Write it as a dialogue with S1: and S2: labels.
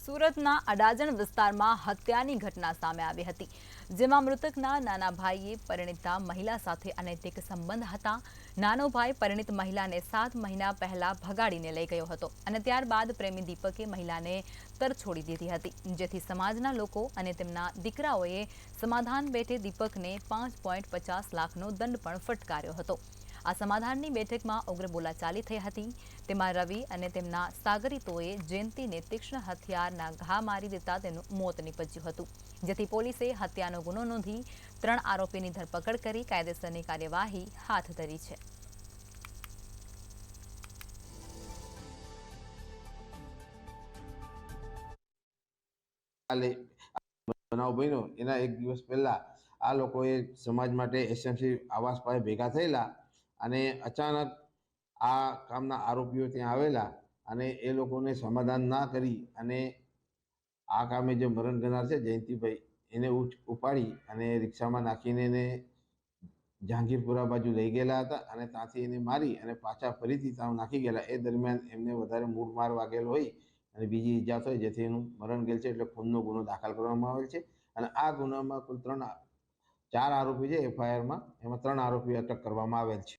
S1: સુરતના અડાજણ વિસ્તારમાં હત્યાની ઘટના સામે આવી હતી, જેમાં મૃતકના નાના ભાઈએ પરિણીતા મહિલા સાથે અનૈતિક સંબંધ હતા. નાનો ભાઈ પરિણીત મહિલાને 7 મહિના પહેલા ભગાડીને લઈ ગયો હતો અને ત્યારબાદ પ્રેમી દીપકે મહિલાને તરછોડી દીધી હતી, જેથી સમાજના લોકો અને તેમના દીકરાઓએ સમાધાન પેટે દીપકને 5.50 લાખનો દંડ પણ ફટકાર્યો હતો. આ સમાધાનની બેઠકમાં ઉગ્ર બોલાચાલી થઈ હતી, તેમાં રવિ અને તેમના સાગરીતોએ જયંતીને તીક્ષ્ણ હથિયારના ઘા મારી દેતા તેનું મોત નીપજ્યું હતું, જેથી પોલીસે હત્યાનો ગુનો નોંધી 3 આરોપીની ધરપકડ કરી કાયદેસરની કાર્યવાહી હાથ ધરી છે.
S2: બનાવ બન્યો એના એક દિવસ પહેલા આ લોકોએ સમાજ માટે એસએમસી આવાસ પાસે ભેગા થયેલા અને અચાનક આ કામના આરોપીઓ ત્યાં આવેલા અને એ લોકોને સમાધાન ના કરી અને આ કામે જે મરણ ગનાર છે જયંતિભાઈ એને ઉપાડી અને રિક્ષામાં નાખીને એને જહાંગીરપુરા બાજુ લઈ ગયેલા હતા અને ત્યાંથી એને મારી અને પાછા ફરીથી ત્યાં નાખી ગયેલા. એ દરમિયાન એમને વધારે મૂળ માર વાગેલો હોય અને બીજી ઈજા થઈ, જેથી એનું મરણ ગયેલ છે. એટલે ખૂનનો ગુનો દાખલ કરવામાં આવેલ છે અને આ ગુનામાં કુલ 4 આરોપી છે એફઆઈઆરમાં, એમાં 3 આરોપી અટક કરવામાં આવેલ છે.